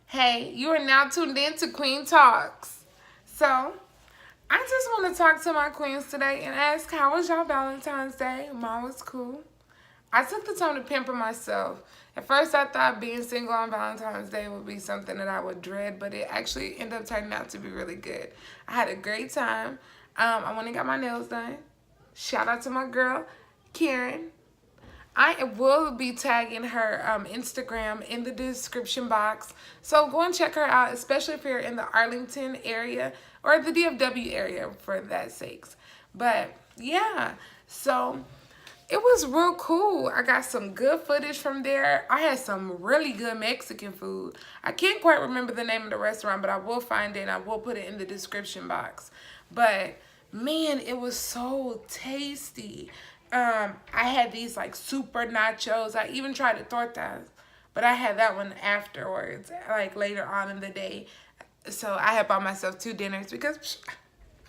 Hey, you are now tuned in to Queen Talks. So, I just want to talk to my queens today and ask, how was y'all Valentine's Day? Mine was cool. I took the time to pamper myself. At first, I thought being single on Valentine's Day would be something that I would dread, but it actually ended up turning out to be really good. I had a great time. I went and got my nails done. Shout out to my girl, Karen. I will be tagging her Instagram in the description box. So go and check her out, especially if you're in the Arlington area or the DFW area for that sakes. But yeah, so it was real cool. I got some good footage from there. I had some really good Mexican food. I can't quite remember the name of the restaurant, but I will find it and I will put it in the description box. But man, it was so tasty. I had these like super nachos. I even tried the tortas, but I had that one afterwards, like later on in the day. So I had bought myself 2 dinners because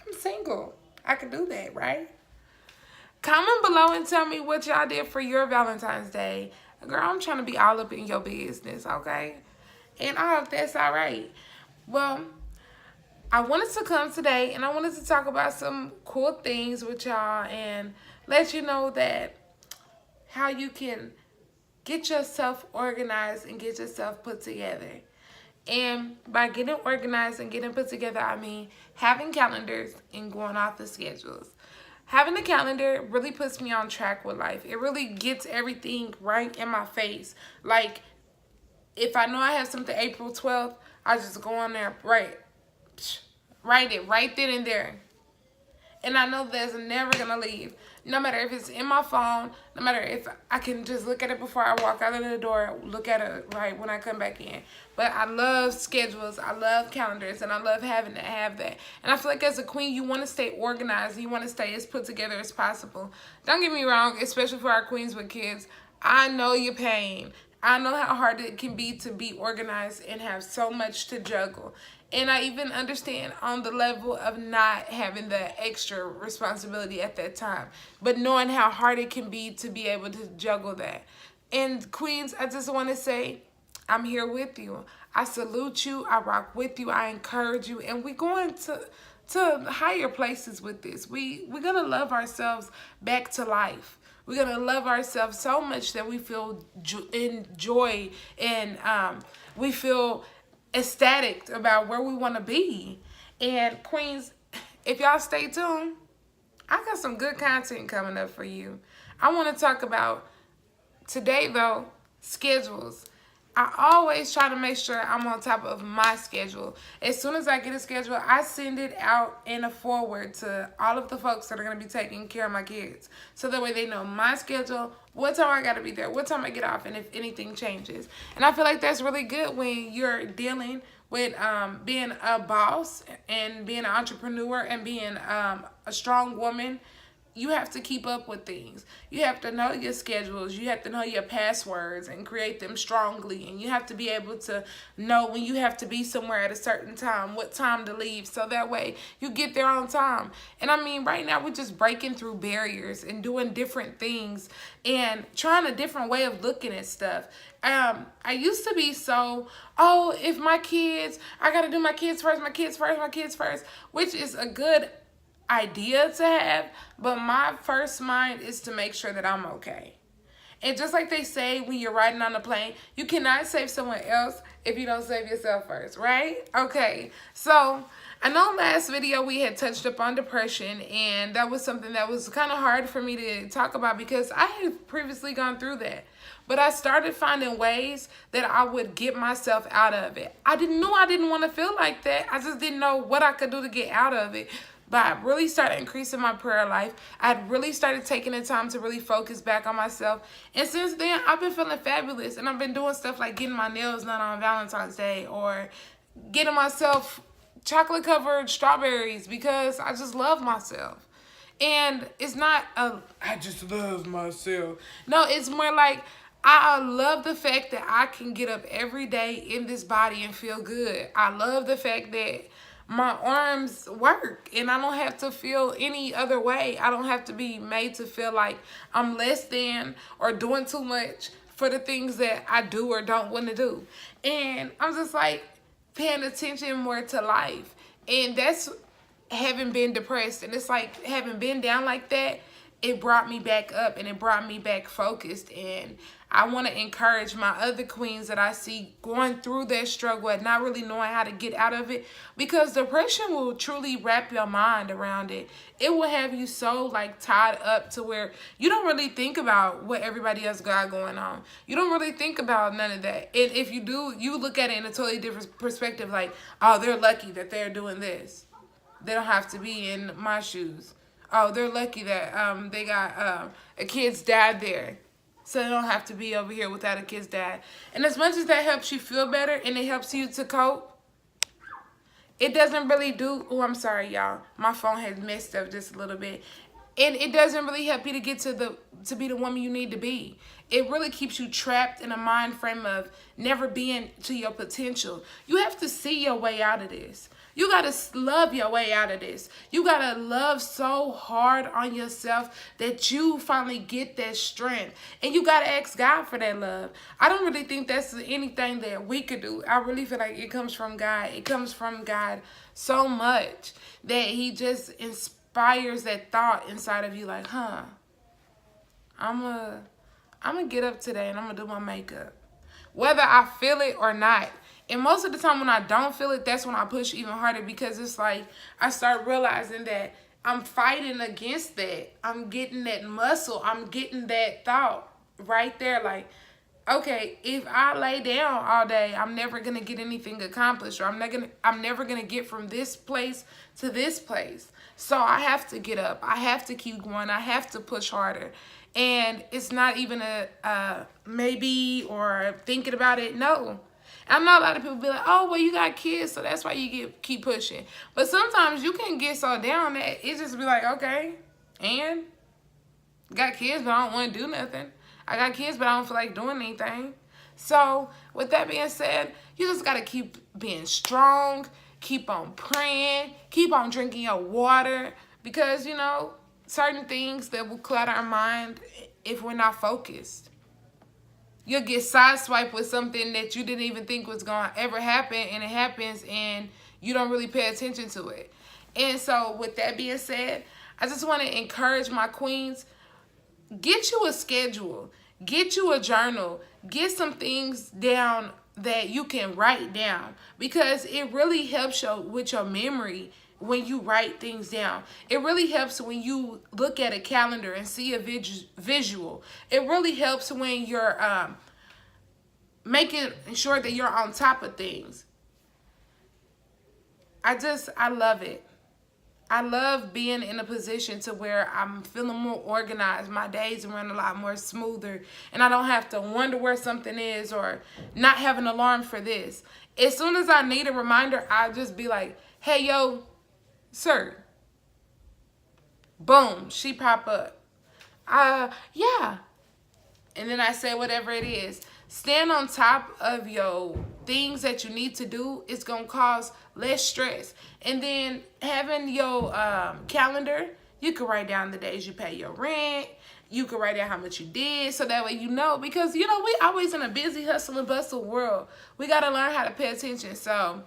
I'm single. I can do that, right? Comment below and tell me what y'all did for your Valentine's Day. Girl, I'm trying to be all up in your business, okay? And I hope that's all right. Well, I wanted to come today and I wanted to talk about some cool things with y'all and let you know that how you can get yourself organized and get yourself put together. And by getting organized and getting put together, I mean having calendars and going off the schedules. Having a calendar really puts me on track with life. It really gets everything right in my face. Like, if I know I have something April 12th, I just go on there, write it right then and there. And I know that's never going to leave. No matter if it's in my phone, no matter if I can just look at it before I walk out of the door, look at it right when I come back in. But I love schedules, I love calendars, and I love having to have that. And I feel like as a queen, you want to stay organized. You want to stay as put together as possible. Don't get me wrong, especially for our queens with kids. I know your pain. I know how hard it can be to be organized and have so much to juggle. And I even understand on the level of not having the extra responsibility at that time, but knowing how hard it can be to be able to juggle that. And queens, I just want to say, I'm here with you. I salute you. I rock with you. I encourage you. And we're going to higher places with this. We're going to love ourselves back to life. We're going to love ourselves so much that we feel joy and we feel ecstatic about where we want to be. And queens, if y'all stay tuned, I got some good content coming up for you. I want to talk about today though, schedules. I always try to make sure I'm on top of my schedule. As soon as I get a schedule, I send it out in a forward to all of the folks that are going to be taking care of my kids. So that way they know my schedule, what time I got to be there, what time I get off, and if anything changes. And I feel like that's really good when you're dealing with being a boss and being an entrepreneur and being a strong woman. You have to keep up with things. You have to know your schedules. You have to know your passwords and create them strongly. And you have to be able to know when you have to be somewhere at a certain time, what time to leave. So that way you get there on time. And I mean, right now we're just breaking through barriers and doing different things and trying a different way of looking at stuff. I used to be so, oh, if my kids, I got to do my kids first, my kids first, my kids first, which is a good idea to have, but my first mind is to make sure that I'm okay. And just like they say when you're riding on a plane, you cannot save someone else if you don't save yourself first, right? Okay, so I know last video we had touched upon depression, and that was something that was kind of hard for me to talk about because I had previously gone through that. But I started finding ways that I would get myself out of it. I didn't want to feel like that. I just didn't know what I could do to get out of it. But I really started increasing my prayer life. I had really started taking the time to really focus back on myself. And since then, I've been feeling fabulous. And I've been doing stuff like getting my nails done on Valentine's Day or getting myself chocolate-covered strawberries because I just love myself. And it's not I just love myself. No, it's more like I love the fact that I can get up every day in this body and feel good. I love the fact that my arms work and I don't have to feel any other way. I don't have to be made to feel like I'm less than or doing too much for the things that I do or don't want to do. And I'm just like paying attention more to life. And that's having been depressed. And it's like having been down like that, it brought me back up and it brought me back focused. And I want to encourage my other queens that I see going through that struggle and not really knowing how to get out of it, because depression will truly wrap your mind around it. It will have you so like tied up to where you don't really think about what everybody else got going on. You don't really think about none of that. And if you do, you look at it in a totally different perspective, like, oh, they're lucky that they're doing this. They don't have to be in my shoes. Oh, they're lucky that they got a kid's dad there. So they don't have to be over here without a kid's dad. And as much as that helps you feel better and it helps you to cope, it doesn't really do... Oh, I'm sorry, y'all. My phone has messed up just a little bit. And it doesn't really help you to get to be the woman you need to be. It really keeps you trapped in a mind frame of never being to your potential. You have to see your way out of this. You got to love your way out of this. You got to love so hard on yourself that you finally get that strength. And you got to ask God for that love. I don't really think that's anything that we could do. I really feel like it comes from God. It comes from God so much that he just inspires that thought inside of you like, I'm gonna get up today and I'm going to do my makeup. Whether I feel it or not. And most of the time when I don't feel it, that's when I push even harder, because it's like I start realizing that I'm fighting against that. I'm getting that muscle. I'm getting that thought right there. Like, okay, if I lay down all day, I'm never going to get anything accomplished, or I'm never going to get from this place to this place. So I have to get up. I have to keep going. I have to push harder. And it's not even a maybe or thinking about it. No. I know a lot of people be like, oh, well, you got kids, so that's why you keep pushing. But sometimes you can get so down that it just be like, okay, and got kids, but I don't want to do nothing. I got kids, but I don't feel like doing anything. So with that being said, you just got to keep being strong, keep on praying, keep on drinking your water, because, you know, certain things that will clutter our mind if we're not focused. You'll get sideswiped with something that you didn't even think was going to ever happen, and it happens, and you don't really pay attention to it. And so with that being said, I just want to encourage my queens, get you a schedule, get you a journal, get some things down that you can write down, because it really helps you with your memory when you write things down. It really helps when you look at a calendar and see a visual. It really helps when you're making sure that you're on top of things. I love it. I love being in a position to where I'm feeling more organized. My days run a lot more smoother, and I don't have to wonder where something is or not have an alarm for this. As soon as I need a reminder, I just be like, hey, yo, sir. Boom, she pop up. Yeah. And then I say whatever it is. Stand on top of your things that you need to do. It's going to cause less stress. And then having your calendar, you can write down the days you pay your rent. You can write down how much you did, so that way you know. Because, you know, we always in a busy hustle and bustle world. We got to learn how to pay attention. So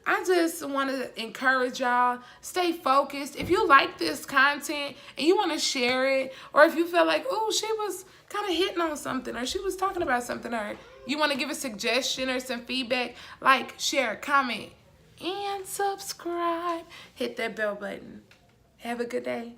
I just want to encourage y'all, stay focused. If you like this content and you want to share it, or if you feel like, oh, she was kind of hitting on something, or she was talking about something, or you want to give a suggestion or some feedback, like, share, comment, and subscribe. Hit that bell button. Have a good day.